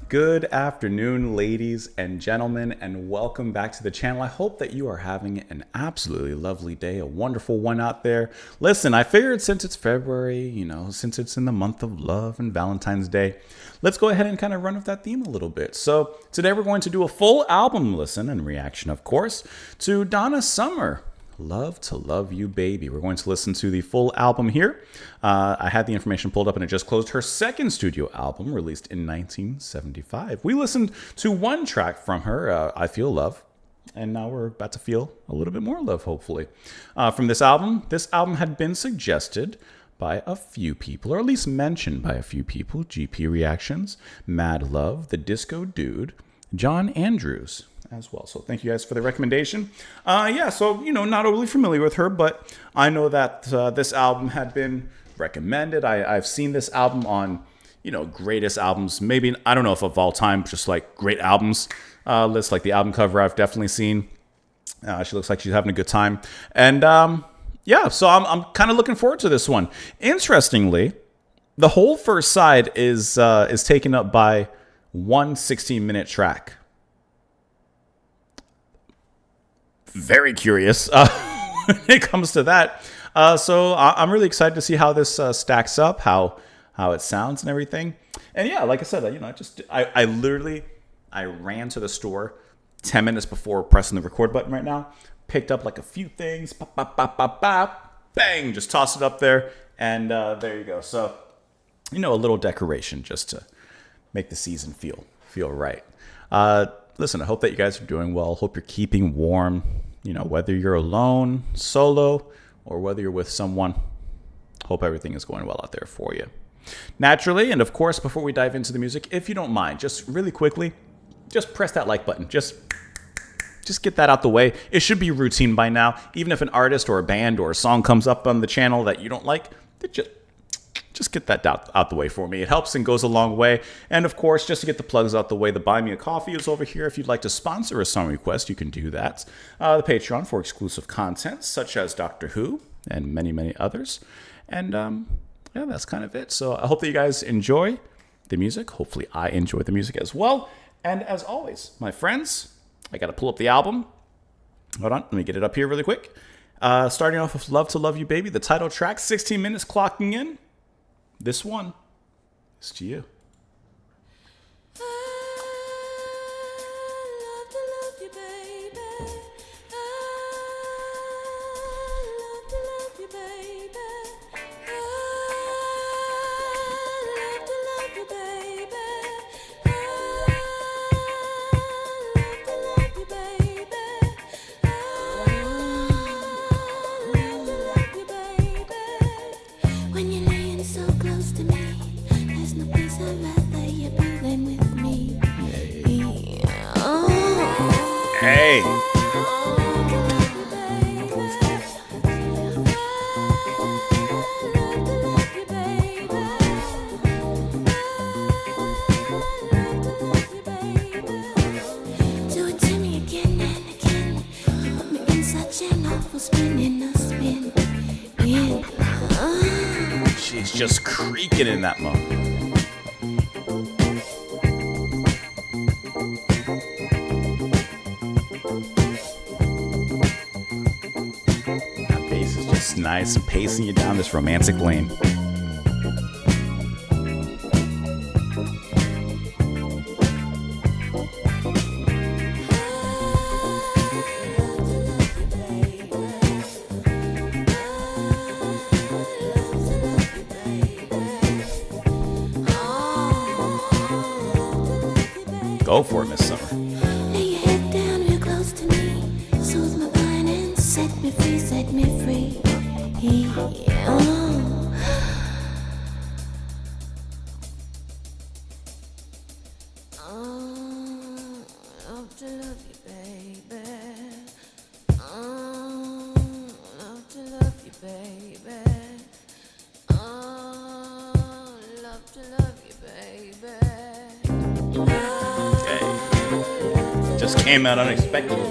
Good afternoon, ladies and gentlemen, and welcome back to the channel. I hope that you are having an absolutely lovely day, a wonderful one out there. Listen, I figured since it's February, since it's in the month of love and Valentine's Day, let's go ahead and kind of run with that theme a little bit. So today we're going to do a full album listen and reaction, of course, to Donna Summer. Love to Love You, Baby. We're going to listen to the full album here. I had the information pulled up and it just closed. Her second studio album, released in 1975. We listened to one track from her, I Feel Love, and now we're about to feel a little bit more love, hopefully. From this album had been suggested by a few people, or at least mentioned by a few people. GP Reactions, Mad Love, The Disco Dude, John Andrews as well. So thank you guys for the recommendation. Not overly familiar with her, but I know that this album had been recommended. I've seen this album on, greatest albums, maybe, I don't know if of all time, just like great albums lists, like the album cover I've definitely seen. She looks like she's having a good time. And so I'm kind of looking forward to this one. Interestingly, the whole first side is taken up by one 16-minute track. Very curious when it comes to that. So I'm really excited to see how this stacks up, how it sounds and everything. And yeah, like I said, I literally ran to the store 10 minutes before pressing the record button right now, picked up like a few things, pop, pop, pop, pop, pop, bang, just toss it up there, and there you go. So, a little decoration just to make the season feel right. Listen, I hope that you guys are doing well. Hope you're keeping warm, whether you're alone, solo, or whether you're with someone. Hope everything is going well out there for you. Naturally, and of course, before we dive into the music, if you don't mind, just really quickly, just press that like button. Just get that out the way. It should be routine by now. Even if an artist or a band or a song comes up on the channel that you don't like, just get that out the way for me. It helps and goes a long way. And of course, just to get the plugs out the way, the Buy Me a Coffee is over here. If you'd like to sponsor a song request, you can do that. The Patreon for exclusive content, such as Doctor Who and many, many others. And that's kind of it. So I hope that you guys enjoy the music. Hopefully I enjoy the music as well. And as always, my friends, I got to pull up the album. Hold on, let me get it up here really quick. Starting off with Love to Love You, Baby, the title track, 16 minutes clocking in. This one is to you. Hey. Do it to me again and again. You put me in such an awful spin in a spin. She's just creaking in that moment. Nice and pacing you down this romantic lane. Go for it, Miss Summer. Lay your head down real close to me. Soothe my mind and set me free, set me free. Love to love you, baby. Love to love you, baby. Love to love you, baby. Okay. Just came out unexpectedly.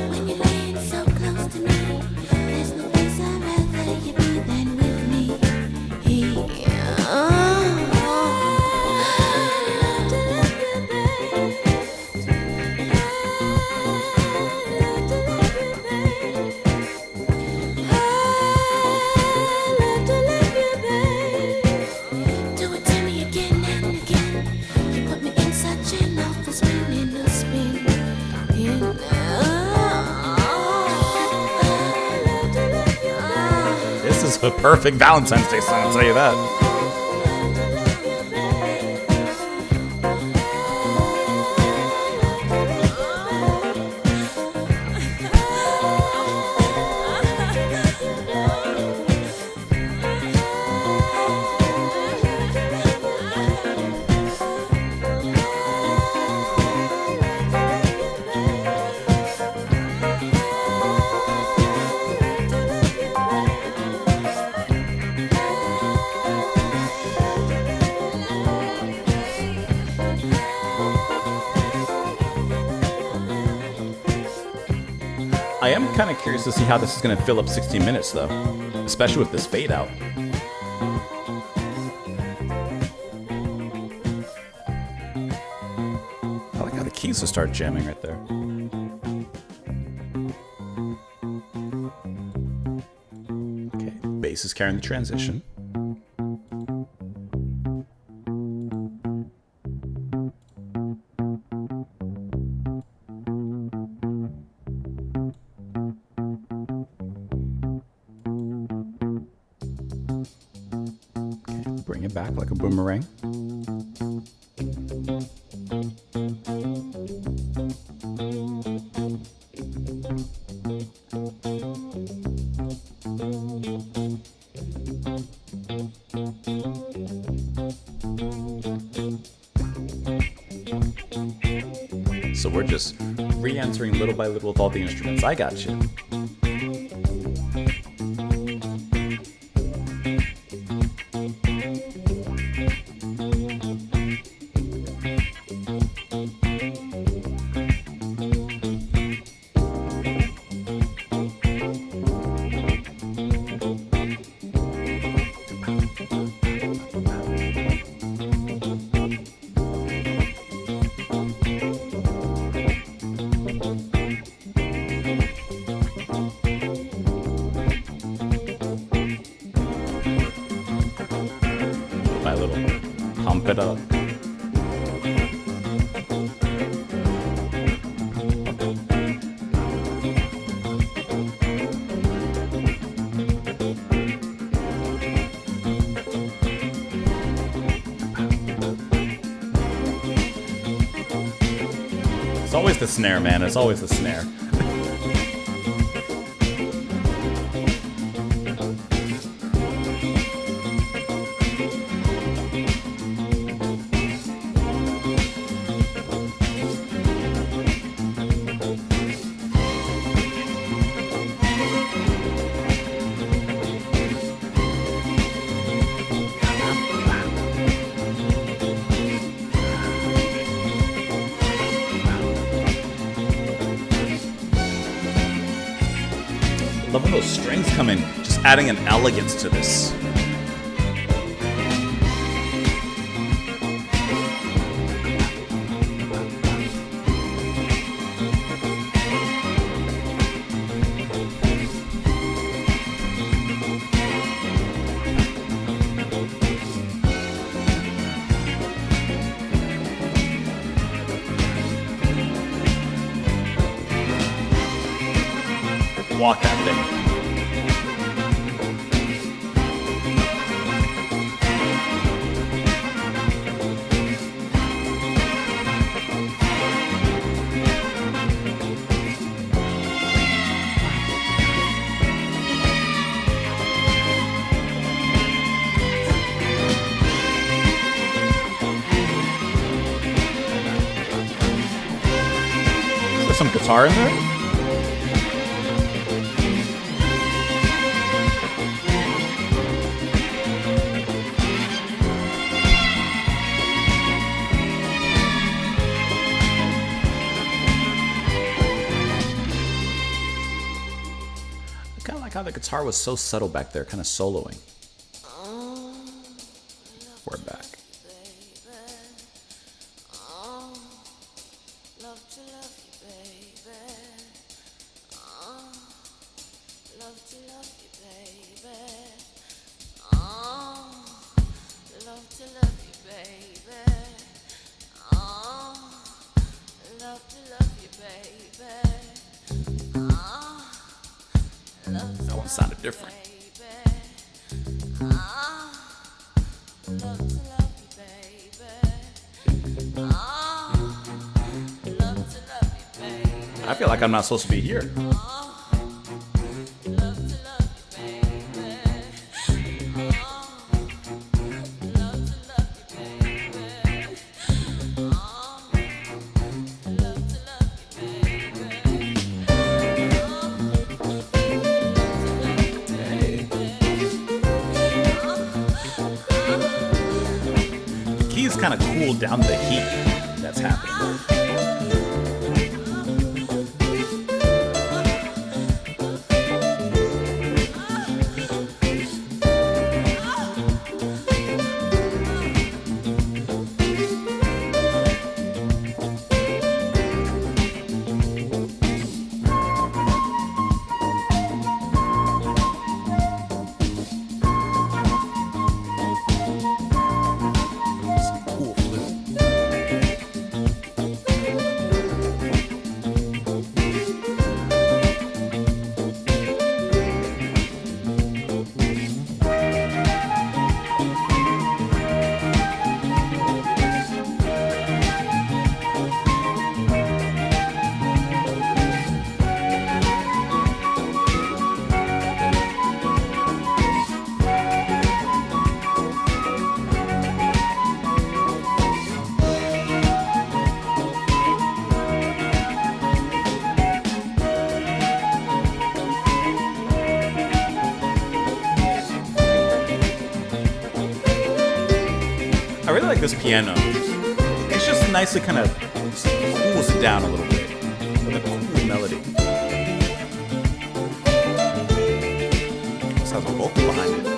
When you lay It's a perfect Valentine's Day song, I'll tell you that. I am kind of curious to see how this is going to fill up 16 minutes, though, especially with this fade out. I like how the keys will start jamming right there. Okay, bass is carrying the transition. Bring it back like a boomerang. So we're just re-entering little by little with all the instruments. I got you. My little pump it up. It's always the snare, man. It's always the snare. Love when those strings come in, just adding an elegance to this. Walk that thing. Is there some guitar in there? How the guitar was so subtle back there, kind of soloing. We're back. That one sounded different. I feel like I'm not supposed to be here. Keys kind of cooled down the heat that's happening. Cool flute. I really like this piano. It's just nicely kind of cools it down a little bit with a cool melody. This has a vocal behind it.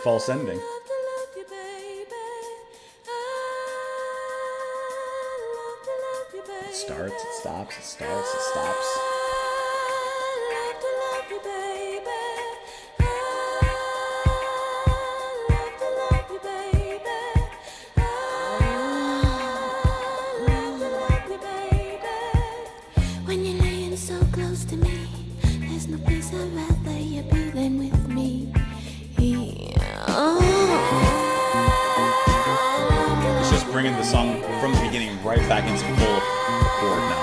false ending. It starts, it stops, it starts, it stops. When you're laying so close to me, there's no place I'd rather you be than with me. It's just bringing the song from the beginning right back into full chord now.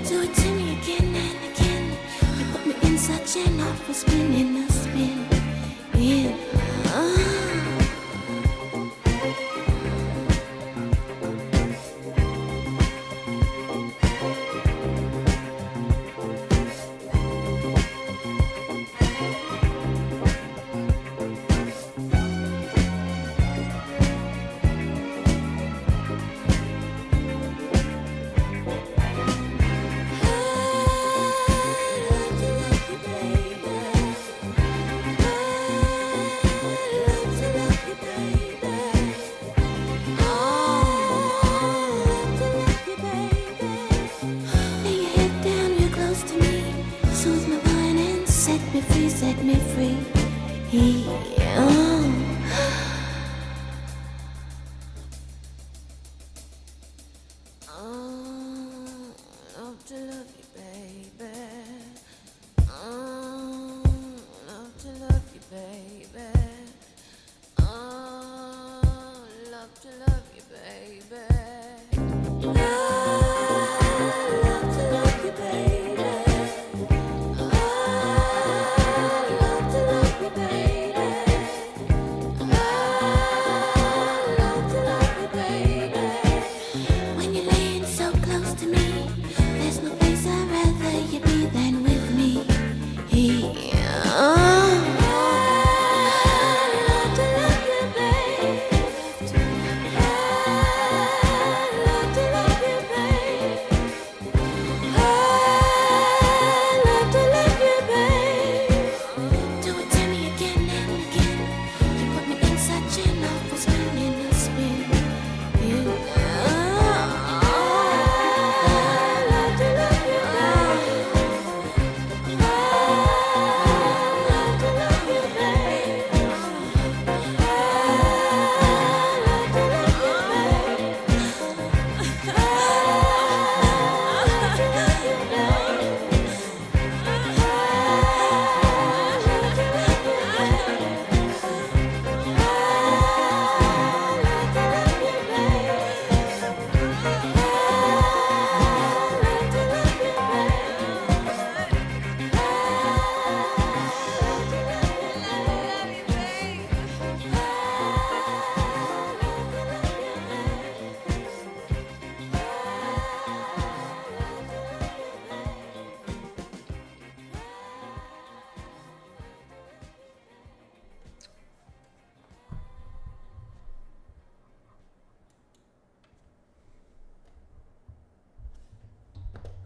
Do it to me again and again. You put me in such an awful spin, in a spin. Set me free. Love to love you, baby. Love to love you, baby. Love to love you, baby. Love to love you, baby.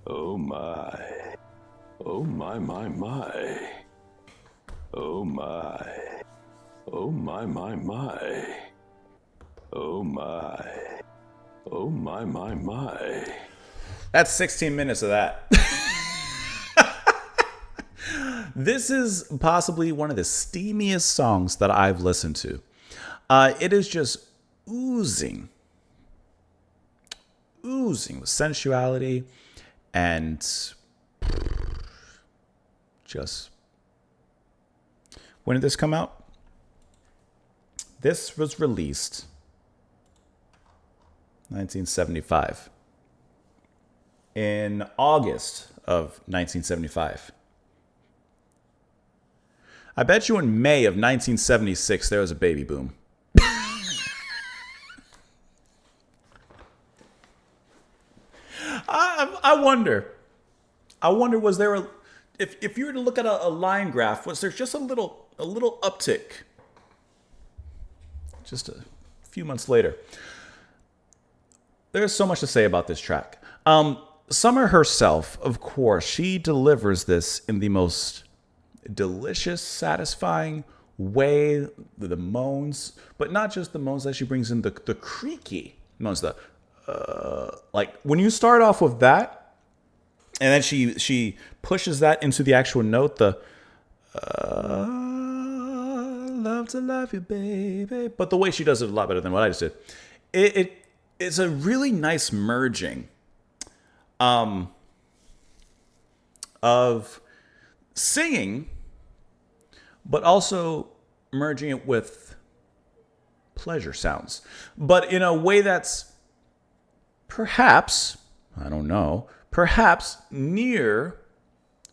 Oh my. Oh my, my, my. Oh my. Oh my, my, my. Oh my. Oh my, my, my. That's 16 minutes of that. This is possibly one of the steamiest songs that I've listened to. It is just oozing with sensuality and just... When did this come out? This was released 1975. In August of 1975. I bet you in May of 1976 there was a baby boom. I wonder. Was there a... If you were to look at a line graph, was there just a little uptick? Just a few months later. There's so much to say about this track. Summer herself, of course, she delivers this in the most delicious, satisfying way. The moans, but not just the moans that she brings in, the creaky moans, the like when you start off with that, and then she pushes that into the actual note, the love to love you, baby. But the way she does it a lot better than what I just did. It's a really nice merging of singing, but also merging it with pleasure sounds, but in a way that's perhaps, I don't know, perhaps near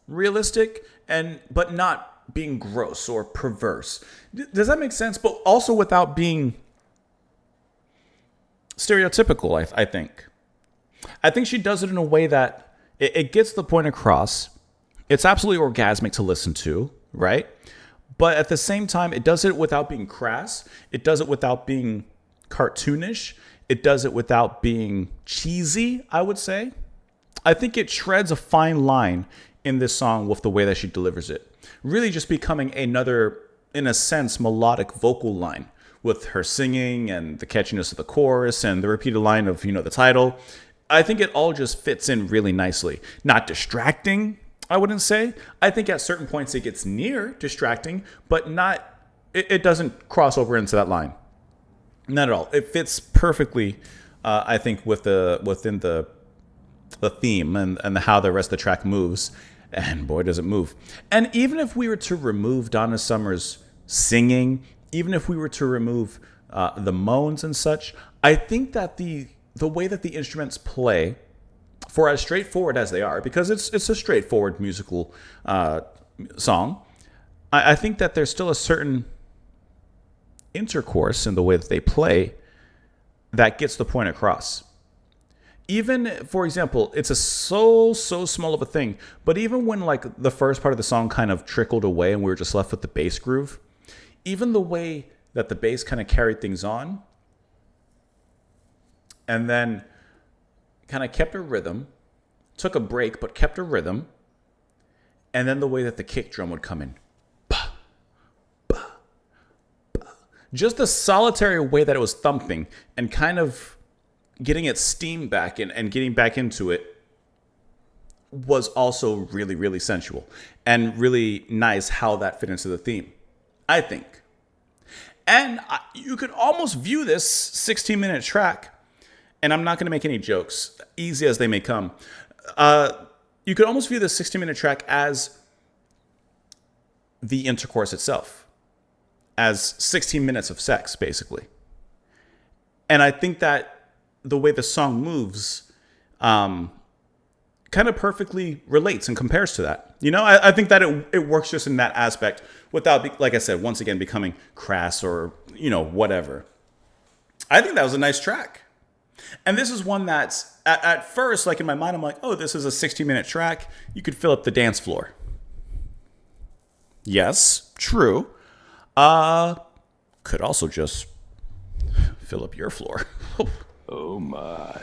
realistic, and but not being gross or perverse. Does that make sense? But also without being stereotypical, I think. I think she does it in a way that it gets the point across. It's absolutely orgasmic to listen to, right? But at the same time, it does it without being crass. It does it without being cartoonish. It does it without being cheesy, I would say. I think it treads a fine line in this song with the way that she delivers it. Really just becoming another, in a sense, melodic vocal line with her singing and the catchiness of the chorus and the repeated line of, the title. I think it all just fits in really nicely. Not distracting, I wouldn't say. I think at certain points it gets near distracting, but not. It doesn't cross over into that line. Not at all. It fits perfectly, I think, within the theme and how the rest of the track moves. And boy, does it move. And even if we were to remove Donna Summer's singing, even if we were to remove the moans and such, I think that the way that the instruments play, for as straightforward as they are, because it's a straightforward musical song, I think that there's still a certain intercourse in the way that they play that gets the point across. Even, for example, it's so small of a thing, but even when like the first part of the song kind of trickled away and we were just left with the bass groove, even the way that the bass kind of carried things on and then kind of kept a rhythm, took a break, but kept a rhythm, and then the way that the kick drum would come in. Bah, bah, bah. Just the solitary way that it was thumping and kind of getting its steam back and getting back into it was also really, really sensual and really nice how that fit into the theme, I think. And you could almost view this 16-minute track, and I'm not going to make any jokes, easy as they may come. You could almost view this 16-minute track as the intercourse itself, as 16 minutes of sex, basically. And I think that the way the song moves kind of perfectly relates and compares to that. I think that it works just in that aspect without, like I said, once again, becoming crass or, whatever. I think that was a nice track. And this is one that's, at first, like in my mind, I'm like, oh, this is a 60-minute track. You could fill up the dance floor. Yes, true. Could also just fill up your floor. Oh my.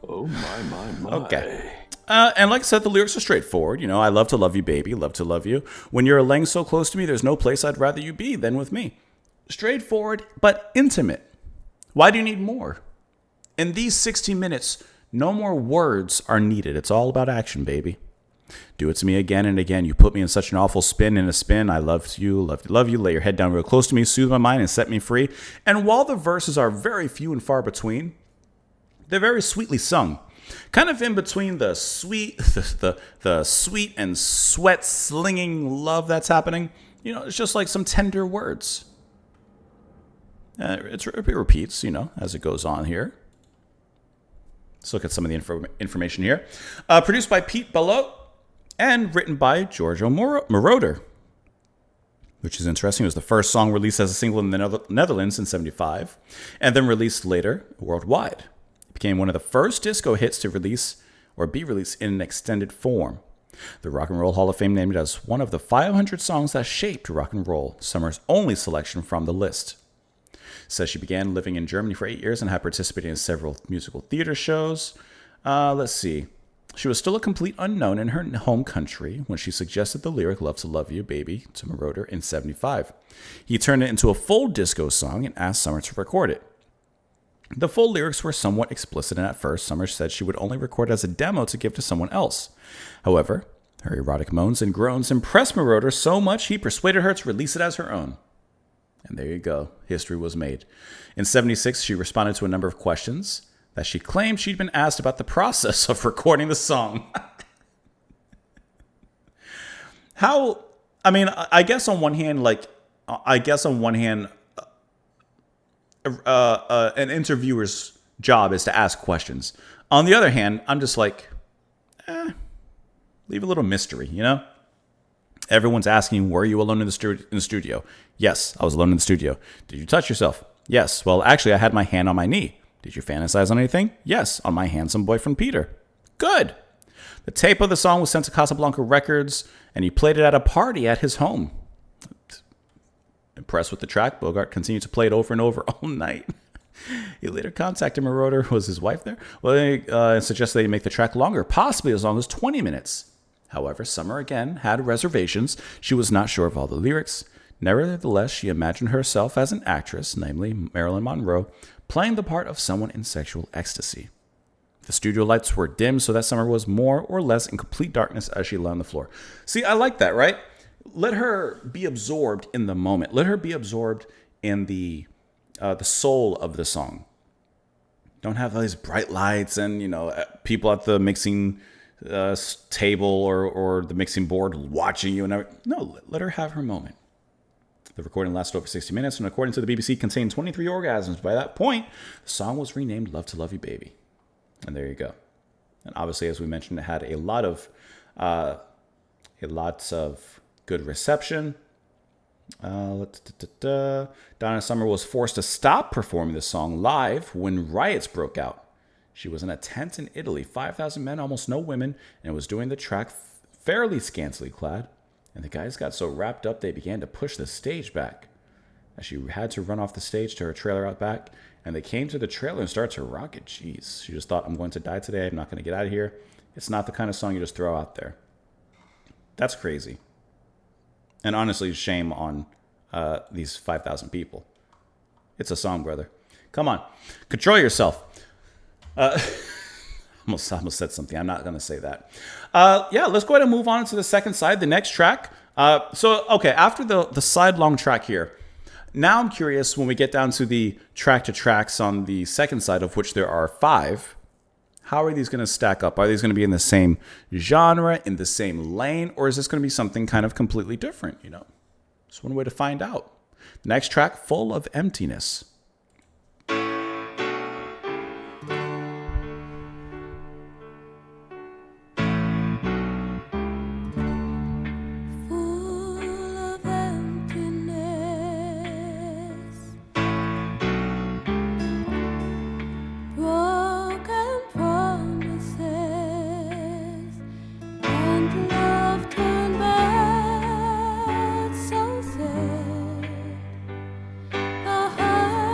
Oh my. Okay. And like I said, the lyrics are straightforward. I love to love you, baby. Love to love you. When you're laying so close to me, there's no place I'd rather you be than with me. Straightforward, but intimate. Why do you need more? In these 60 minutes, no more words are needed. It's all about action, baby. Do it to me again and again. You put me in such an awful spin. In a spin, I love you, love you. Lay your head down real close to me, soothe my mind, and set me free. And while the verses are very few and far between, they're very sweetly sung. Kind of in between the sweet, the sweet and sweat slinging love that's happening. It's just like some tender words. It repeats, as it goes on here. Let's look at some of the information here. Produced by Pete Bello and written by Giorgio Moroder, which is interesting. It was the first song released as a single in the Netherlands in 1975, and then released later worldwide. It became one of the first disco hits to release or be released in an extended form. The Rock and Roll Hall of Fame named it as one of the 500 songs that shaped rock and roll, Summer's only selection from the list. Says she began living in Germany for 8 years and had participated in several musical theater shows. Let's see. She was still a complete unknown in her home country when she suggested the lyric Love to Love You, Baby to Moroder in 75. He turned it into a full disco song and asked Summer to record it. The full lyrics were somewhat explicit, and at first, Summer said she would only record it as a demo to give to someone else. However, her erotic moans and groans impressed Moroder so much he persuaded her to release it as her own. And there you go. History was made. In 76, she responded to a number of questions that she claimed she'd been asked about the process of recording the song. I guess on one hand, an interviewer's job is to ask questions. On the other hand, I'm just like, leave a little mystery, you know? Everyone's asking, were you alone in the studio? Yes, I was alone in the studio. Did you touch yourself? Yes. Well, actually, I had my hand on my knee. Did you fantasize on anything? Yes, on my handsome boyfriend, Peter. Good. The tape of the song was sent to Casablanca Records, and he played it at a party at his home. Impressed with the track, Bogart continued to play it over and over all night. He later contacted Moroder. Was his wife there? Well, they suggested they make the track longer, possibly as long as 20 minutes. However, Summer again had reservations. She was not sure of all the lyrics. Nevertheless, she imagined herself as an actress, namely Marilyn Monroe, playing the part of someone in sexual ecstasy. The studio lights were dim so that Summer was more or less in complete darkness as she lay on the floor. See, I like that, right? Let her be absorbed in the moment. Let her be absorbed in the soul of the song. Don't have all these bright lights and, people at the mixing table or the mixing board watching you and everything. No, let her have her moment. The recording lasted over 60 minutes and according to the BBC contained 23 orgasms. By that point, the song was renamed Love to Love You, Baby. And there you go. And obviously, as we mentioned, it had a lot of good reception. Donna Summer was forced to stop performing the song live when riots broke out. She was in a tent in Italy, 5,000 men, almost no women, and was doing the track fairly scantily clad. And the guys got so wrapped up they began to push the stage back. As she had to run off the stage to her trailer out back, and they came to the trailer and started to rock it. Jeez, she just thought, I'm going to die today. I'm not going to get out of here. It's not the kind of song you just throw out there. That's crazy. And honestly, shame on these 5,000 people. It's a song, brother. Come on. Control yourself. I almost said something. I'm not going to say that. Let's go ahead and move on to the second side, the next track. After the side long track here, now I'm curious when we get down to the track to tracks on the second side, of which there are 5. How are these going to stack up? Are these going to be in the same genre, in the same lane, or is this going to be something kind of completely different? It's one way to find out. The next track, Full of Emptiness. Full of emptiness, broken promises, and love turned bad, so sad. The heart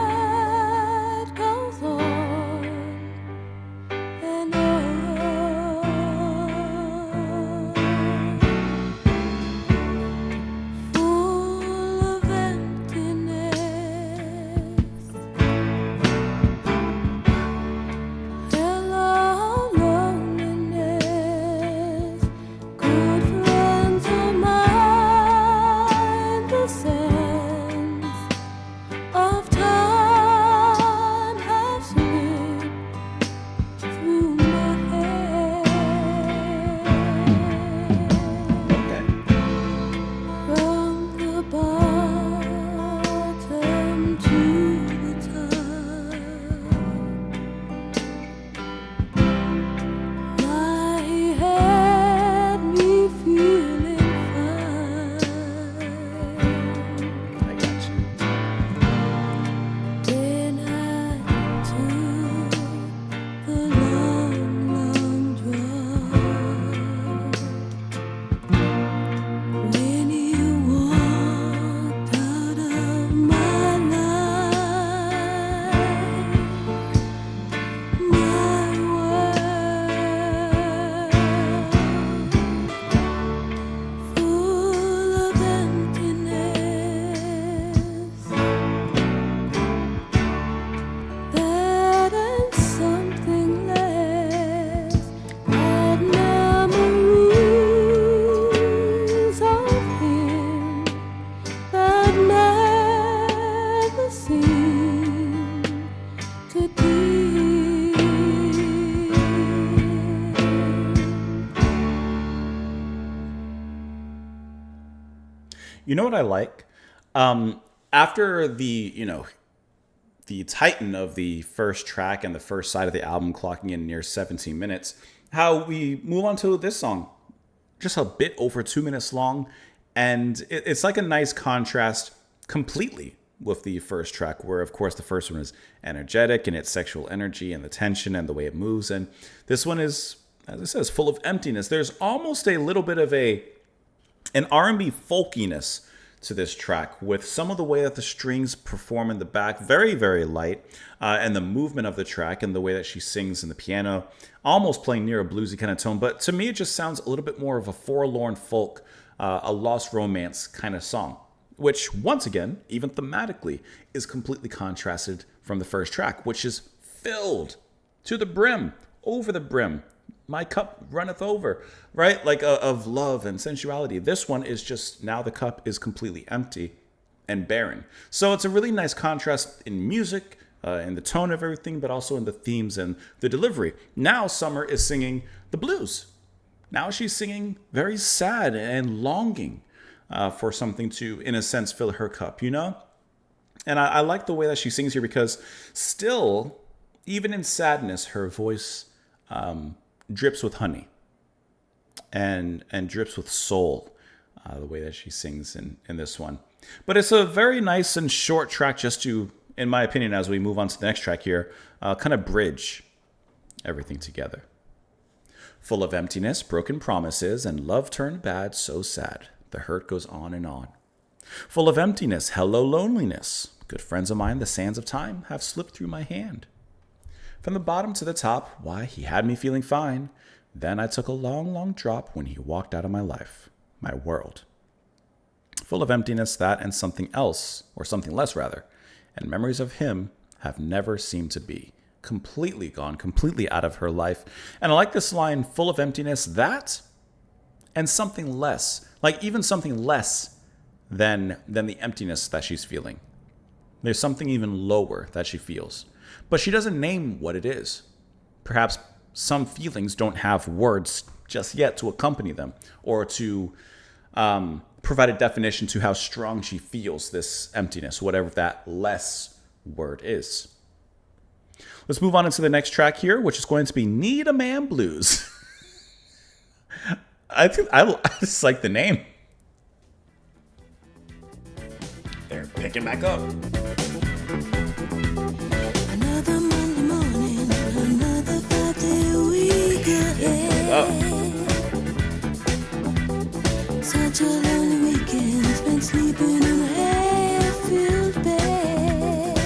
You know what I like? After the titan of the first track and the first side of the album clocking in near 17 minutes, how we move on to this song, just a bit over 2 minutes long, and it's like a nice contrast completely with the first track, where of course the first one is energetic in its sexual energy and the tension and the way it moves, and this one is, as it says, full of emptiness. There's almost a little bit of an R&B folkiness to this track, with some of the way that the strings perform in the back, very, very light, and the movement of the track and the way that she sings in the piano, almost playing near a bluesy kind of tone. But to me, it just sounds a little bit more of a forlorn folk, a lost romance kind of song, which once again, even thematically, is completely contrasted from the first track, which is filled to the brim, over the brim. My cup runneth over, right? Like of love and sensuality. This one is just, now the cup is completely empty and barren. So it's a really nice contrast in music, in the tone of everything, but also in the themes and the delivery. Now Summer is singing the blues. Now she's singing very sad and longing for something to, in a sense, fill her cup, you know? And I like the way that she sings here, because still, even in sadness, her voice drips with honey and drips with soul, the way that she sings in this one. But it's a very nice and short track, just to, in my opinion, as we move on to the next track here, kind of bridge everything together. Full of emptiness, broken promises, and love turned bad, so sad. The hurt goes on and on. Full of emptiness, hello loneliness. Good friends of mine, the sands of time have slipped through my hand. From the bottom to the top, why, he had me feeling fine. Then I took a long, long drop when he walked out of my life, my world. Full of emptiness, that and something else, or something less rather, and memories of him have never seemed to be. Completely gone, completely out of her life. And I like this line, full of emptiness, that and something less, like even something less than the emptiness that she's feeling. There's something even lower that she feels, but she doesn't name what it is. Perhaps some feelings don't have words just yet to accompany them, or to provide a definition to how strong she feels this emptiness, whatever that less word is. Let's move on into the next track here, which is going to be Need a Man Blues. I just like the name. They're picking back up. Another Monday morning, another 5-day week ahead. Such a lonely weekend, spent sleeping in a half-filled bed.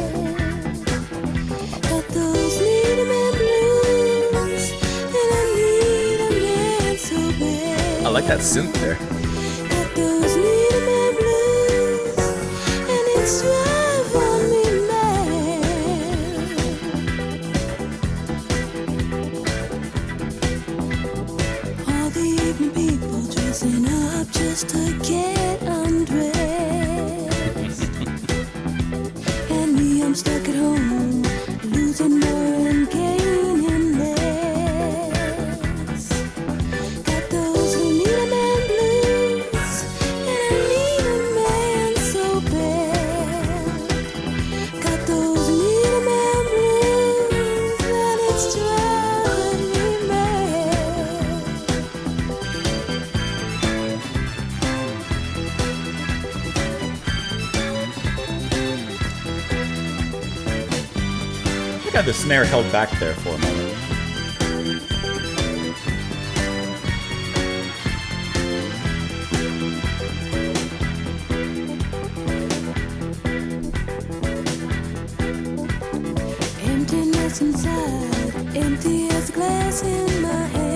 Got those need a man blues, and I need a man so bad. I like that synth there. Got those need a man blues, and it's driving me mad. All the evening people dressing up just to get undressed, and me, I'm stuck at home, losing more and gaining less. Got those who need a man blues, and I need a man so bad. Got those who need a man blues, and it's driving me mad. I got the snare held back there for a moment. Emptiness inside, empty as glass in my hand.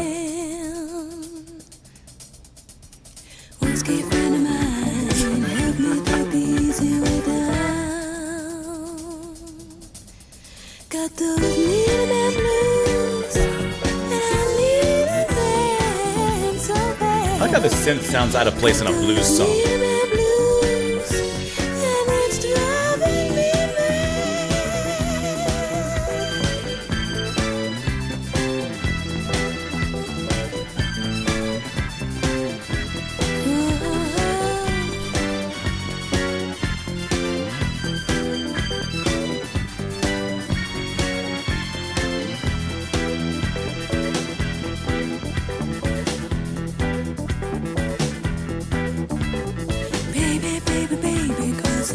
Whiskey friend of mine, help me take the easy way down. Got those need a man blues, and I need a man so bad. I like how the synth sounds out of place in a blues song. Need a man blues, and it's driving me mad.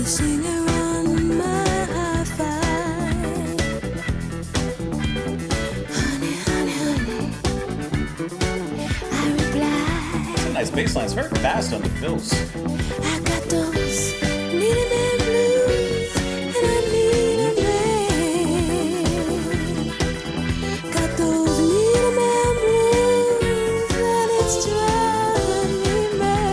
singer on my hi-fi. Honey, honey, honey, I reply. Nice bass line. It's very fast on the fills. I got those needy man blues, and I need a man. Got those needy man blues, and it's driving me mad.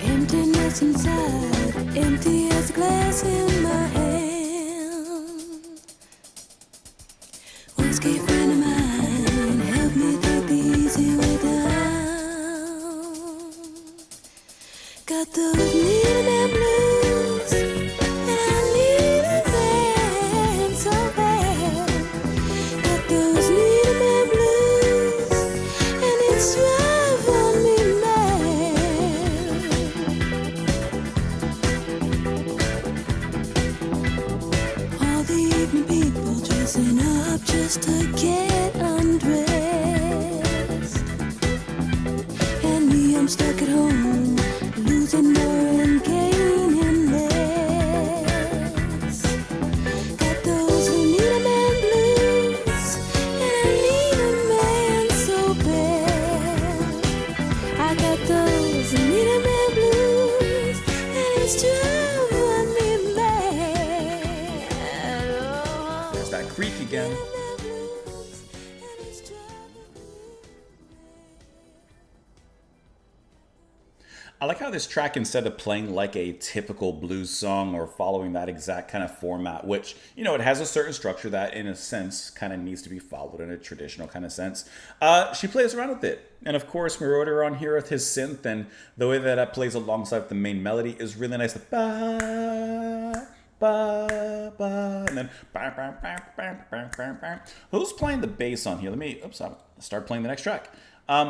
Emptiness inside, empty as a glass in my hand. Whiskey friend of mine, help me take the easy way down. Got those needle man blues, and I need a man so bad. Got those needle man blues, and it's driving me mad. All the evening people dressing up just to get undressed. And me, I'm stuck at home, losing more and gaining less. Got those who need a man blues, and I need a man so bad. I got those who need a man blues, and it's driving me mad. Oh. There's that creak again. I like how this track, instead of playing like a typical blues song or following that exact kind of format, which, you know, it has a certain structure that in a sense kind of needs to be followed in a traditional kind of sense, she plays around with it. And of course, Marauder on here with his synth, and the way that it plays alongside the main melody is really nice. The ba, ba, ba, and then ba, ba, ba, ba, ba, ba, ba. Who's playing the bass on here? I'll start playing the next track.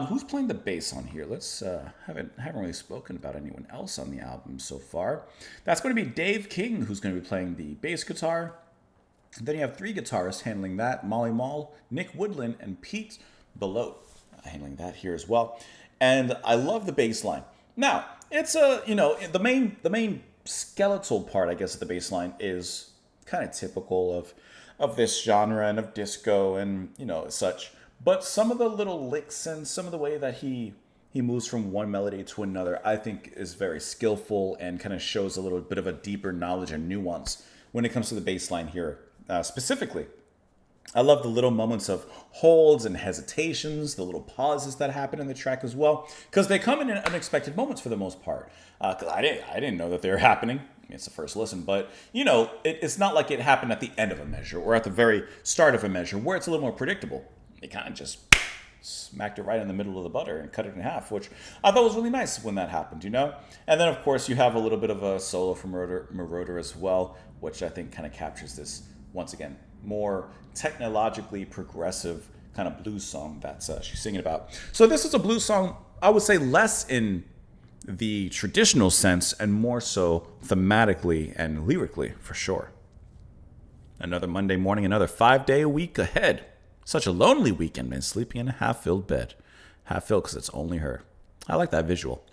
Who's playing the bass on here? Let's haven't really spoken about anyone else on the album so far. That's going to be Dave King, who's going to be playing the bass guitar. Then you have three guitarists handling that: Molly Mall, Nick Woodland, and Pete Belote handling that here as well. And I love the bass line. Now, it's the main skeletal part, I guess, of the bass line is kind of typical of this genre and of disco and such. But some of the little licks and some of the way that he moves from one melody to another, I think is very skillful and kind of shows a little bit of a deeper knowledge and nuance when it comes to the bass line here specifically. I love the little moments of holds and hesitations, the little pauses that happen in the track as well, because they come in unexpected moments for the most part. Because I didn't know that they were happening. It's the first listen, but it's not like it happened at the end of a measure or at the very start of a measure where it's a little more predictable. They kind of just smacked it right in the middle of the butter and cut it in half, which I thought was really nice when that happened, And then, of course, you have a little bit of a solo from Marauder as well, which I think kind of captures this, once again, more technologically progressive kind of blues song that she's singing about. So this is a blues song, I would say, less in the traditional sense and more so thematically and lyrically, for sure. Another Monday morning, another 5-day week ahead. Such a lonely weekend, man, sleeping in a half-filled bed. Half-filled because it's only her. I like that visual.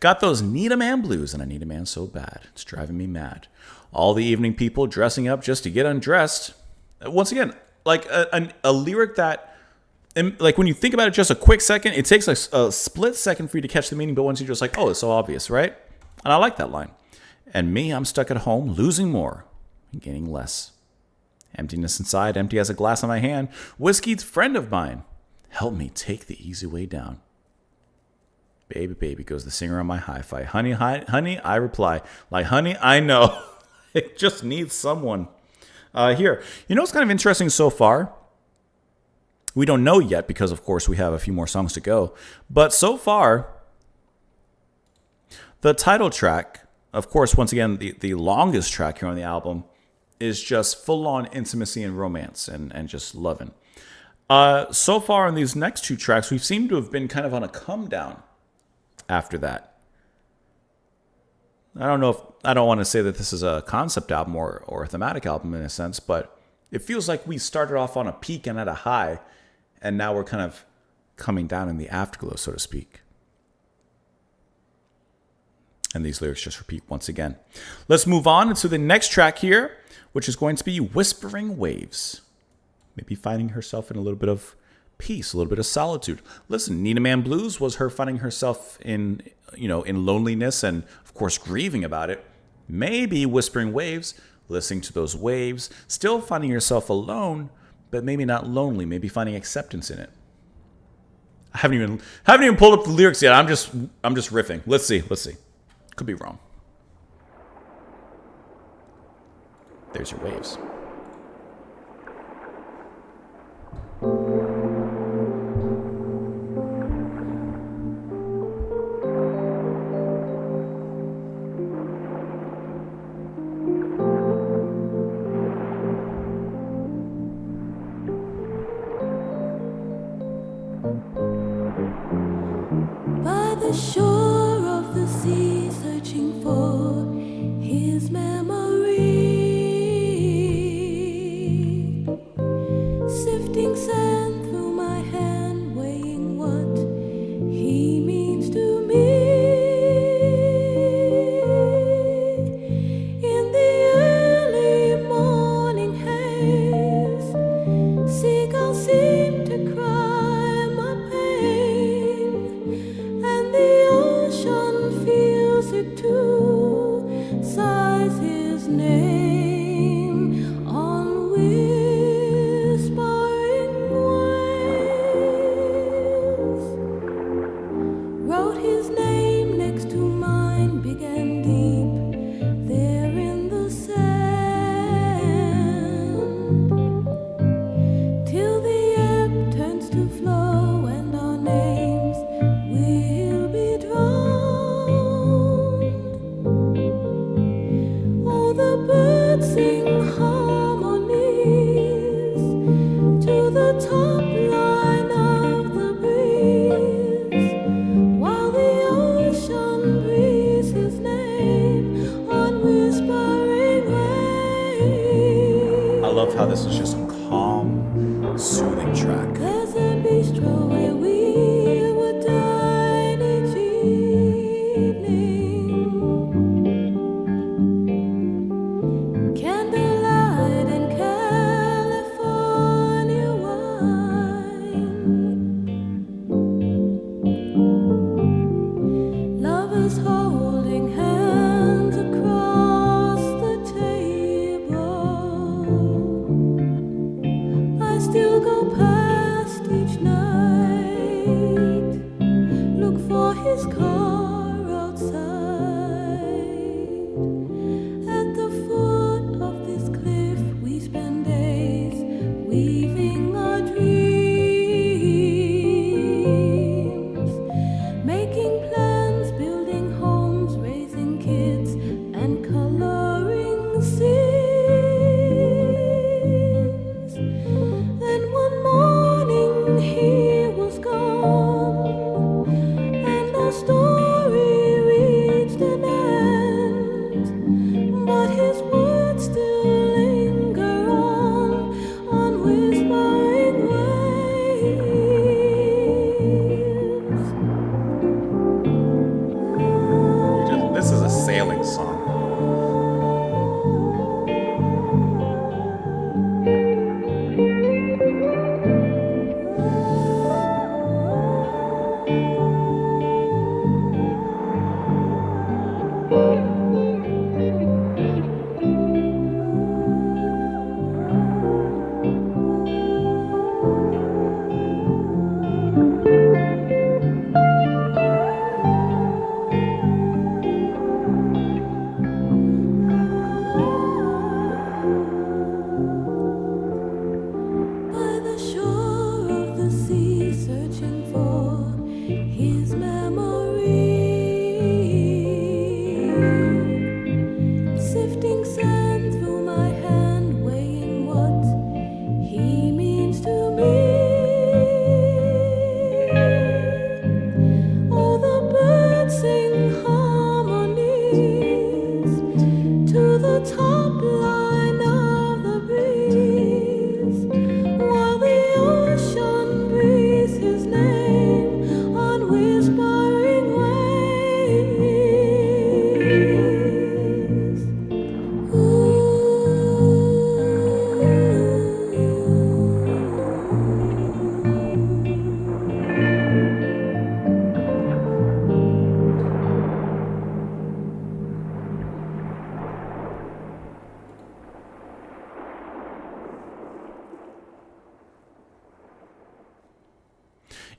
Got those Need a Man blues, and I need a man so bad. It's driving me mad. All the evening people dressing up just to get undressed. Once again, like a lyric that, like when you think about it just a quick second, it takes a split second for you to catch the meaning, but once you're just like, oh, it's so obvious, right? And I like that line. And me, I'm stuck at home, losing more and gaining less. Emptiness inside, empty as a glass in my hand. Whiskey's friend of mine. Help me take the easy way down. Baby, baby, goes the singer on my hi-fi. Honey, honey, I reply. Like, honey, I know. It just needs someone. Here. What's kind of interesting so far? We don't know yet because, of course, we have a few more songs to go. But so far, the title track, of course, once again, the longest track here on the album, is just full-on intimacy and romance and just loving. So far in these next two tracks, we seem to have been kind of on a come down after that. I don't want to say that this is a concept album or a thematic album in a sense, but it feels like we started off on a peak and at a high, and now we're kind of coming down in the afterglow, so to speak. And these lyrics just repeat once again. Let's move on to the next track here, which is going to be Whispering Waves. Maybe finding herself in a little bit of peace, a little bit of solitude. Listen, Nina Man Blues was her finding herself in loneliness and, of course, grieving about it. Maybe Whispering Waves, listening to those waves, still finding yourself alone, but maybe not lonely, maybe finding acceptance in it. I haven't even pulled up the lyrics yet. I'm just riffing. Let's see. Could be wrong. There's your waves. By the shore of the sea, searching for his memory, sifting sand through my hand, weighing what he means to me. In the early morning haze, seagulls seem to cry my pain, and the ocean feels it too, sighs his name on whispering waves. Wrote his name next to mine, big and deep, there in the sand, till the ebb turns to flow and our names will be drowned. Oh, the birds sing harmonies to the top line of the breeze, while the ocean breathes his name on whispering waves. I love how this is just a calm, soothing track. There's a bistro where we would dine each evening, candlelight and California wine, lovers holding hands across the table. I still go past each night, look for his car outside. At the foot of this cliff, we spend days weaving our dreams, making plans, building homes, raising kids, and coloring scenes. Then one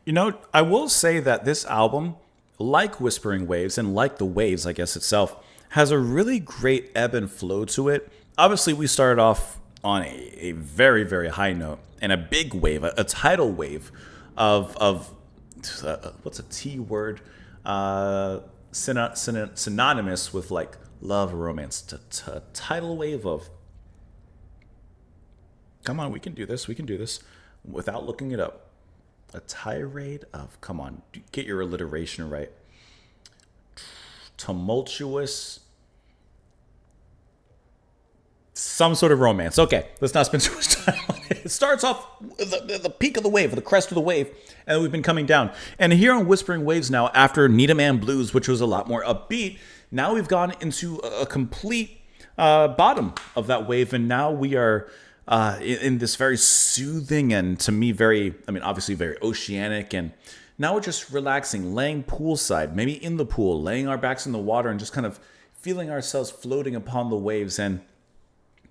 You know, I will say that this album, like Whispering Waves and like the Waves, I guess itself, has a really great ebb and flow to it. Obviously, we started off on a very, very high note and a big wave, a tidal wave of what's a T word? Synonymous with like love or romance. Tidal wave of, come on, we can do this. We can do this without looking it up. A tirade of, come on, get your alliteration right. Tumultuous, some sort of romance. Okay, let's not spend too much time on it. It starts off the peak of the wave, the crest of the wave, and we've been coming down. And here on Whispering Waves now, after Need a Man Blues, which was a lot more upbeat, now we've gone into a complete bottom of that wave, and now we are in this very soothing and, to me, obviously very oceanic, and now we're just relaxing, laying poolside, maybe in the pool, laying our backs in the water and just kind of feeling ourselves floating upon the waves and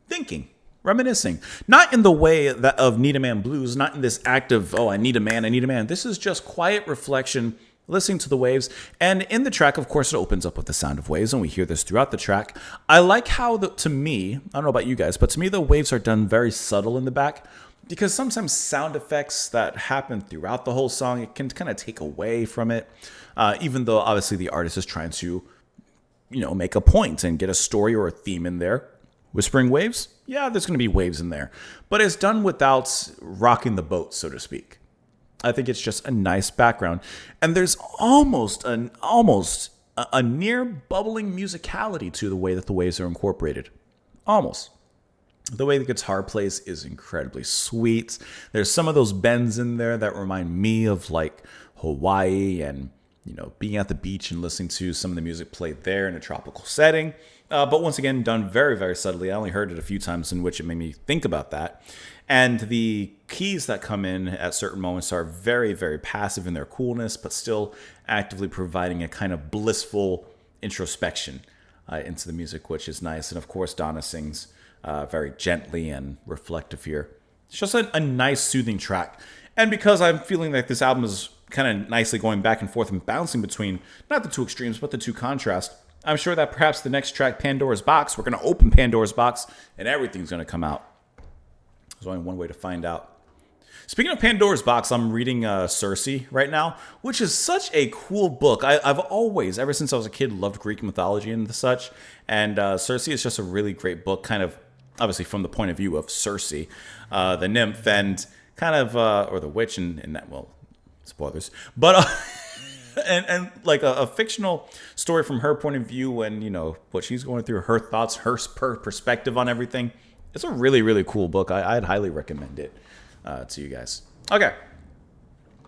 thinking, reminiscing. Not in the way that of Need a Man Blues, not in this act of, oh, I need a man. This is just quiet reflection, listening to the waves. And in the track, of course, it opens up with the sound of waves, and we hear this throughout the track. I like how, to me, I don't know about you guys, but to me, the waves are done very subtle in the back, because sometimes sound effects that happen throughout the whole song, it can kind of take away from it, even though obviously the artist is trying to, make a point and get a story or a theme in there. Whispering Waves? Yeah, there's going to be waves in there, but it's done without rocking the boat, so to speak. I think it's just a nice background, and there's almost a near bubbling musicality to the way that the waves are incorporated. Almost. The way the guitar plays is incredibly sweet. There's some of those bends in there that remind me of like Hawaii and, being at the beach and listening to some of the music played there in a tropical setting. But once again, done very, very subtly. I only heard it a few times in which it made me think about that. And the keys that come in at certain moments are very, very passive in their coolness, but still actively providing a kind of blissful introspection into the music, which is nice. And of course, Donna sings very gently and reflective here. It's just a nice, soothing track. And because I'm feeling like this album is kind of nicely going back and forth and bouncing between not the two extremes, but the two contrasts, I'm sure that perhaps the next track, Pandora's Box, we're going to open Pandora's Box and everything's going to come out. There's only one way to find out. Speaking of Pandora's Box, I'm reading Circe right now, which is such a cool book. I've always, ever since I was a kid, loved Greek mythology and such. And Circe is just a really great book, kind of obviously from the point of view of Circe, the nymph, and kind of, or the witch, and that, well, spoilers. But, and like a fictional story from her point of view and, what she's going through, her thoughts, her perspective on everything. It's a really, really cool book. I'd highly recommend it to you guys. Okay.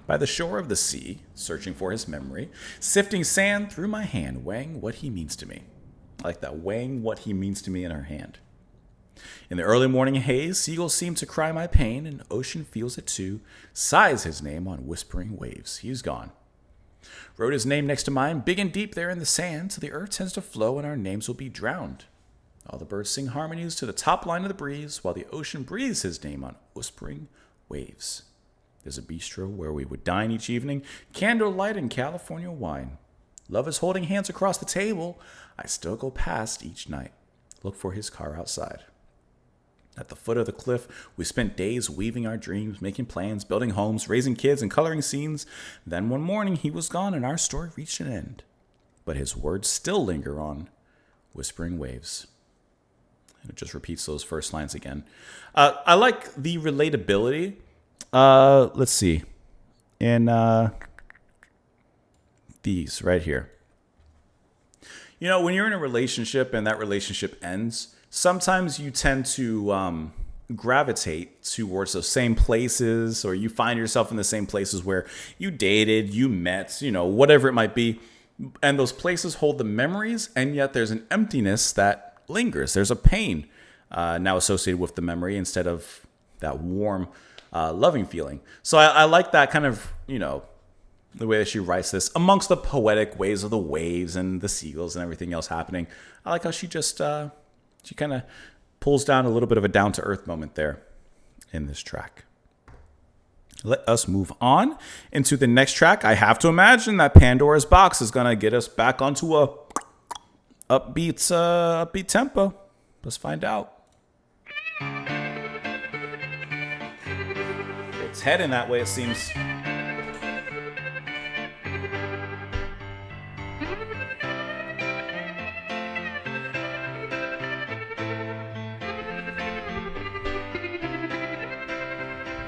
By the shore of the sea, searching for his memory, sifting sand through my hand, weighing what he means to me. I like that, weighing what he means to me in her hand. In the early morning haze, seagulls seem to cry my pain, and ocean feels it too, sighs his name on whispering waves. He's gone. Wrote his name next to mine, big and deep there in the sand, till the earth tends to flow and our names will be drowned. All the birds sing harmonies to the top line of the breeze, while the ocean breathes his name on whispering waves. There's a bistro where we would dine each evening, candlelight and California wine. Love is holding hands across the table. I still go past each night, look for his car outside. At the foot of the cliff, we spent days weaving our dreams, making plans, building homes, raising kids, and coloring scenes. Then one morning he was gone and our story reached an end. But his words still linger on whispering waves. And it just repeats those first lines again. I like the relatability. Let's see. In these right here. When you're in a relationship and that relationship ends, sometimes you tend to gravitate towards those same places, or you find yourself in the same places where you dated, you met, whatever it might be. And those places hold the memories, and yet there's an emptiness that lingers. There's a pain now associated with the memory instead of that warm, loving feeling. So I like that kind of, the way that she writes this amongst the poetic ways of the waves and the seagulls and everything else happening. I like how she just, she kind of pulls down a little bit of a down-to-earth moment there in this track. let us move on into the next track. I have to imagine that Pandora's Box is going to get us back onto a upbeat tempo. Let's find out. It's heading that way, it seems.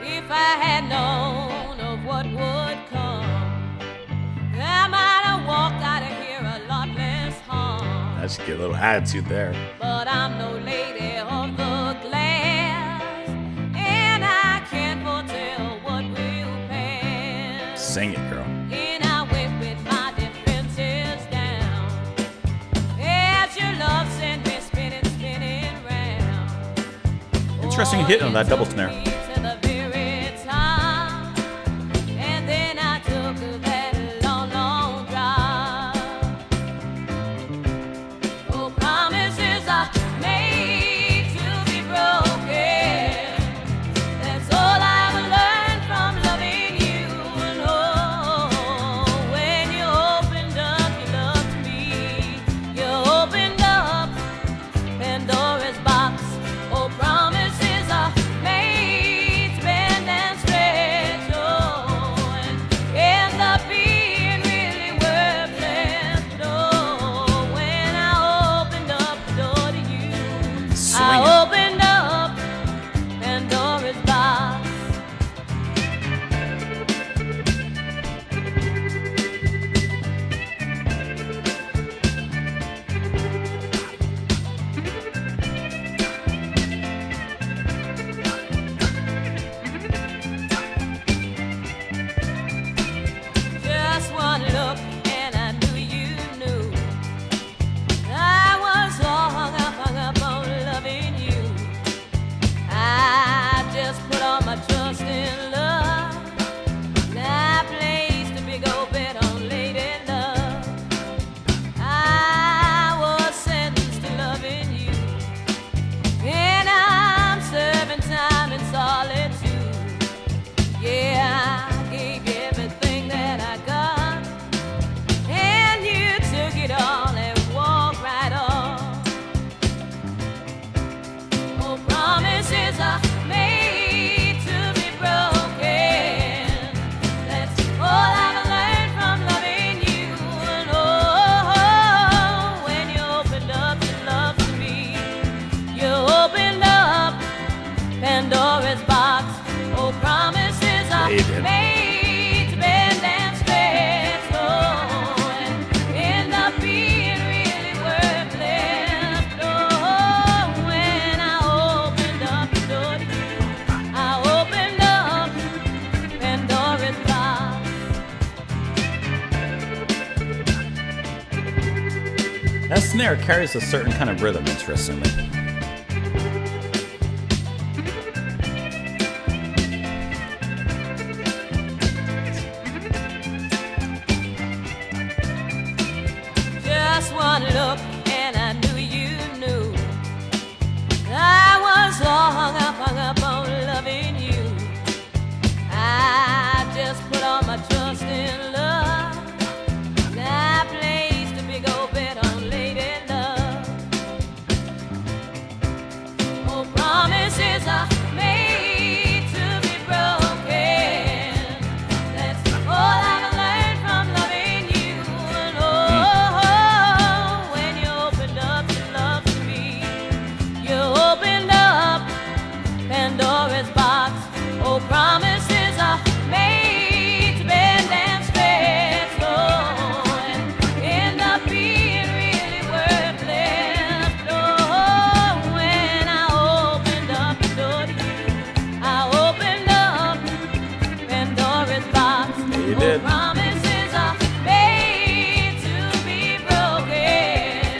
If I had known of what would come, I might have walked out of here a lot less harm. I should get a little attitude there. But I'm no lady of the glass, and I can't foretell what will pass. Sing it, girl. And I went with my defenses down, as your love sent me spinning, spinning round. Interesting hit on that double snare. Pandora's box, oh promises are made, spend and stretch, oh, and end up being really worthless. Oh, when I opened up the door to you, I opened up Pandora's box. Just one look and I knew you knew I was all hung up on loving you. I just put all my trust in love. I placed a big old bet on lady love. I was sentenced to loving you, and I'm serving time in solitude. Yeah, I gave you everything that I got, and you took it all and walked right off. Oh, promises are made to be broken. That's all I've learned from loving you. And oh, when you opened up your love to me, you opened up Pandora's box. Oh, promises are Yeah, you did. made to bend and stretch, oh, and end up being really worthless. Oh, when I opened up the door to you, I opened up Pandora's box. That snare carries a certain kind of rhythm, interestingly. Just one look and I knew you knew I was all hung up on loving you. I just put all my trust in love. I placed a big old bet on lady love. Oh, promises are made to be broken. That's all I've learned from loving you. And oh, when you opened up your love to me, you opened up Pandora's box. Oh, promises are made to bend and stretch, oh, and end up being really worthless. Oh, when I opened up the door to you, I opened up Pandora's box. you Oh, did. promises are made to be broken.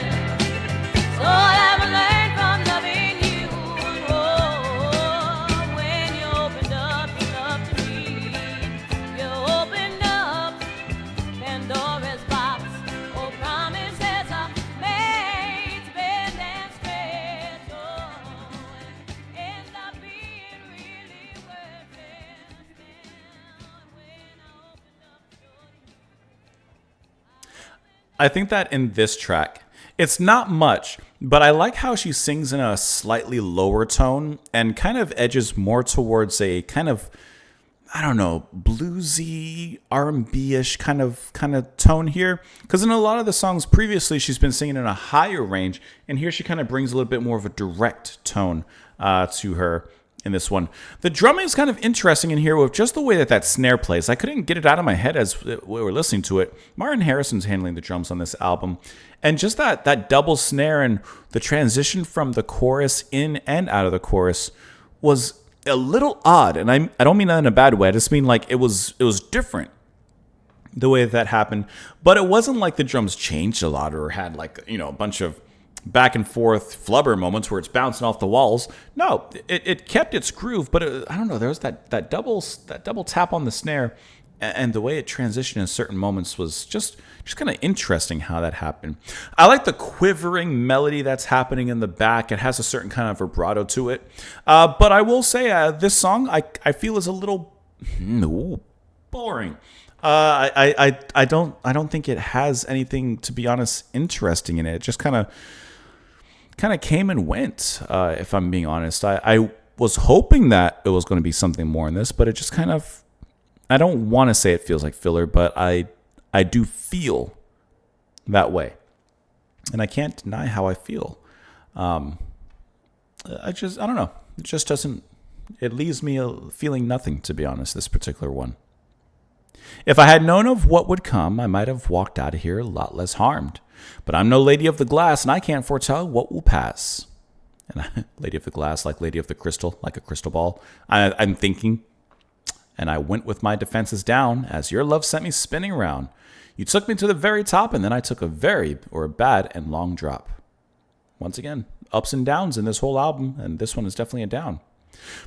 So all I've learned from loving you. Oh, I think that in this track, it's not much, but I like how she sings in a slightly lower tone and kind of edges more towards a kind of, I don't know, bluesy R&B-ish kind of tone here. Because in a lot of the songs previously, she's been singing in a higher range, and here she kind of brings a little bit more of a direct tone to her in this one. The drumming is kind of interesting in here with just the way that snare plays. I couldn't get it out of my head as we were listening to it. Martin Harrison's handling the drums on this album. And just that double snare and the transition from the chorus in and out of the chorus was a little odd. And I don't mean that in a bad way. I just mean like it was different the way that happened. But it wasn't like the drums changed a lot or had like, you know, a bunch of back and forth flubber moments where it's bouncing off the walls. No, it kept its groove, but I don't know. There was that double tap on the snare, and the way it transitioned in certain moments was just kind of interesting how that happened. I like the quivering melody that's happening in the back. It has a certain kind of vibrato to it. But I will say this song I feel is a little boring. I don't think it has anything, to be honest, interesting in it. It just kind of came and went, if I'm being honest. I was hoping that it was going to be something more in this, but it just kind of, I don't want to say it feels like filler, but I do feel that way. And I can't deny how I feel. I don't know. It just doesn't, it leaves me feeling nothing, to be honest, this particular one. If I had known of what would come, I might have walked out of here a lot less harmed. But I'm no lady of the glass, and I can't foretell what will pass. And lady of the glass, like lady of the crystal, like a crystal ball. I'm thinking, and I went with my defenses down, as your love sent me spinning around. You took me to the very top, and then I took a bad and long drop. Once again, ups and downs in this whole album, and this one is definitely a down.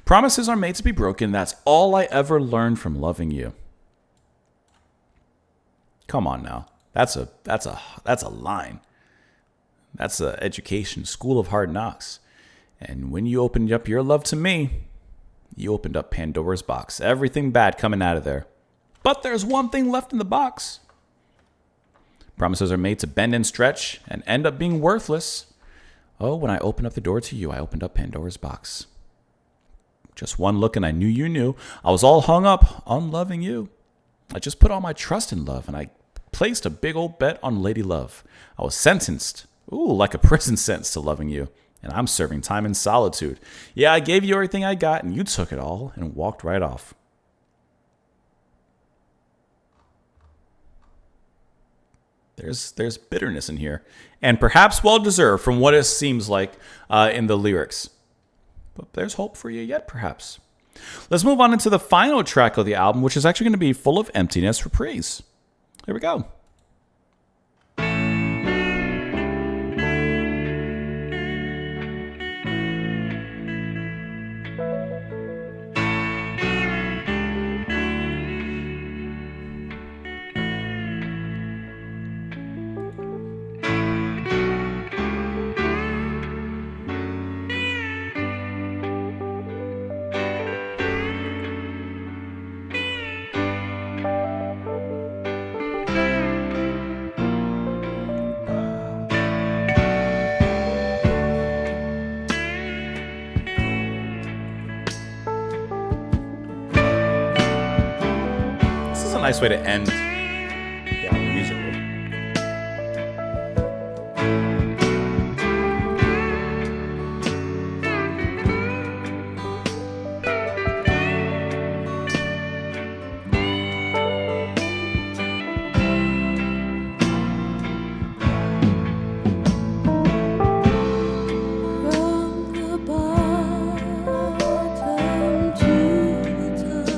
Promises are made to be broken. That's all I ever learned from loving you. Come on now. That's a line. That's an education, school of hard knocks. And when you opened up your love to me, you opened up Pandora's box. Everything bad coming out of there. But there's one thing left in the box. Promises are made to bend and stretch and end up being worthless. Oh, when I opened up the door to you, I opened up Pandora's box. Just one look and I knew you knew. I was all hung up on loving you. I just put all my trust in love, and I placed a big old bet on Lady Love. I was sentenced, like a prison sentence, to loving you, and I'm serving time in solitude. Yeah, I gave you everything I got, and you took it all and walked right off. There's bitterness in here, and perhaps well-deserved from what it seems like in the lyrics. But there's hope for you yet, perhaps. Let's move on into the final track of the album, which is actually going to be Full of Emptiness reprise. Here we go. Nice way to end the album musically. From the bottom to the top.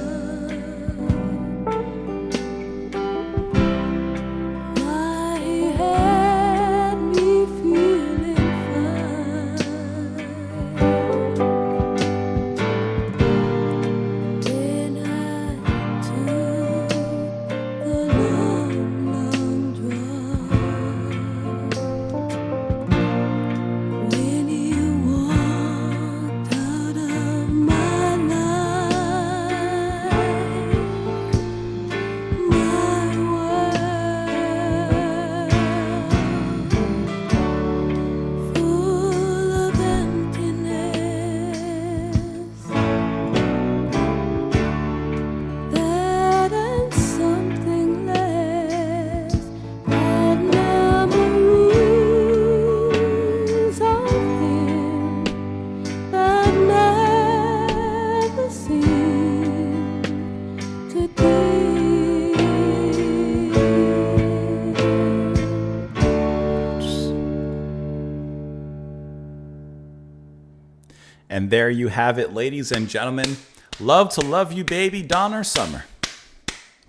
And there you have it, ladies and gentlemen. Love to Love You, Baby, Donna Summer.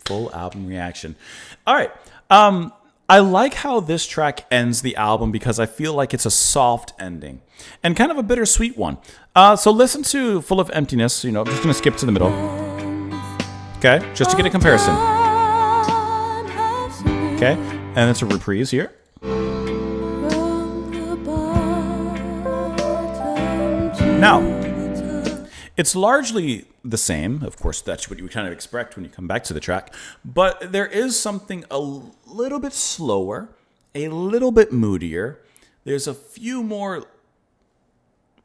Full album reaction. All right. I like how this track ends the album because I feel like it's a soft ending and kind of a bittersweet one. So listen to Full of Emptiness. You know, I'm just going to skip to the middle. Okay, just to get a comparison. Okay, and it's a reprise here. Now, it's largely the same. Of course, that's what you would kind of expect when you come back to the track. But there is something a little bit slower, a little bit moodier. There's a few more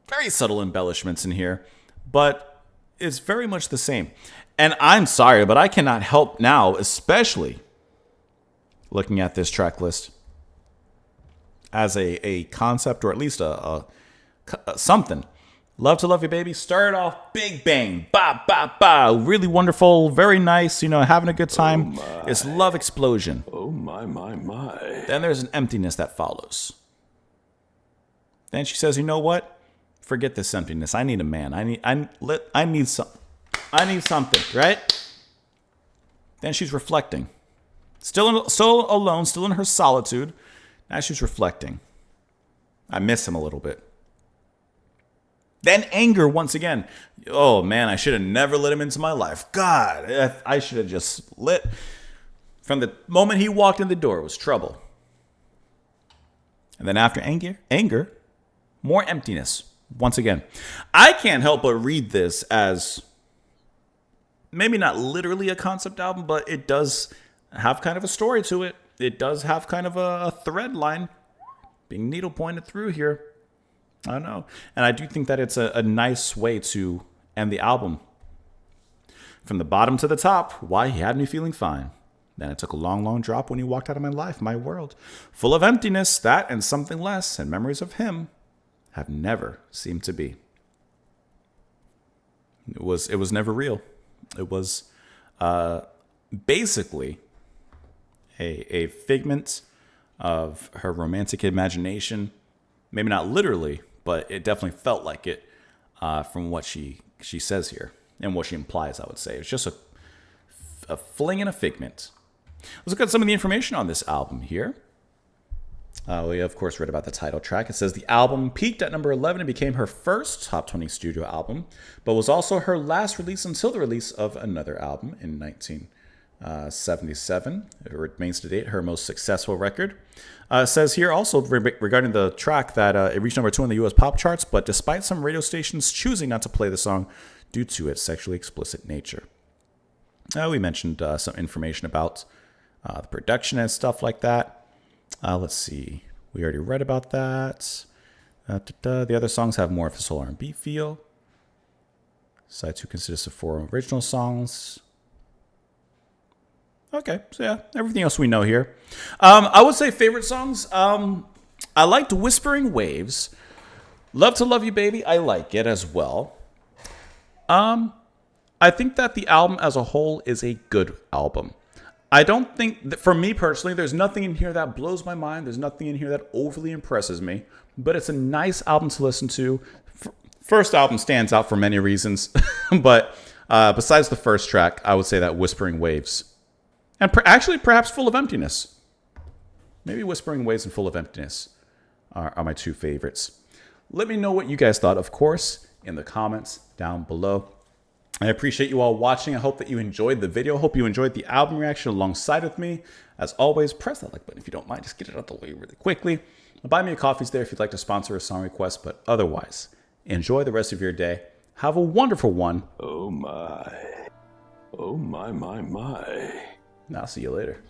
very subtle embellishments in here, but it's very much the same. And I'm sorry, but I cannot help now, especially looking at this track list as a concept, or at least a something. Love to Love You, Baby. Started off big bang, ba ba ba, really wonderful, very nice. You know, having a good time. It's love explosion. Oh my. Then there's an emptiness that follows. Then she says, "You know what? Forget this emptiness. I need a man. I need something, right?" Then she's reflecting. Still alone, still in her solitude. Now she's reflecting. I miss him a little bit. Then anger once again. Oh man, I should have never let him into my life. God, I should have just let. From the moment he walked in the door, it was trouble. And then after anger, more emptiness. Once again, I can't help but read this as maybe not literally a concept album, but it does have kind of a story to it. It does have kind of a thread line being needle pointed through here. I don't know. And I do think that it's a nice way to end the album. From the bottom to the top, why he had me feeling fine. Then it took a long, long drop when he walked out of my life, my world. Full of emptiness, that and something less, and memories of him have never seemed to be. It was never real. It was basically a figment of her romantic imagination. Maybe not literally, but it definitely felt like it from what she says here and what she implies, I would say. It's just a fling and a figment. Let's look at some of the information on this album here. We, of course, read about the title track. It says the album peaked at number 11 and became her first top 20 studio album, but was also her last release until the release of another album in 1977. It remains to date her most successful record. It says here also regarding the track that it reached number 2 in the U.S. pop charts, but despite some radio stations choosing not to play the song due to its sexually explicit nature. We mentioned some information about the production and stuff like that. Let's see. We already read about that. The other songs have more of a soul R&B feel. Side 2 consists of 4 original songs. Okay, so yeah, everything else we know here. I would say favorite songs. I liked Whispering Waves. Love to Love You, Baby. I like it as well. I think that the album as a whole is a good album. I don't think, that for me personally, there's nothing in here that blows my mind. There's nothing in here that overly impresses me. But it's a nice album to listen to. First album stands out for many reasons. But besides the first track, I would say that Whispering Waves. And actually, perhaps Full of Emptiness. Maybe Whispering Waves and Full of Emptiness are my 2 favorites. Let me know what you guys thought, of course, in the comments down below. I appreciate you all watching. I hope that you enjoyed the video. I hope you enjoyed the album reaction alongside with me. As always, press that like button if you don't mind. Just get it out the way really quickly. Buy me a coffee's there if you'd like to sponsor a song request. But otherwise, enjoy the rest of your day. Have a wonderful one. Oh my. Oh my. And I'll see you later.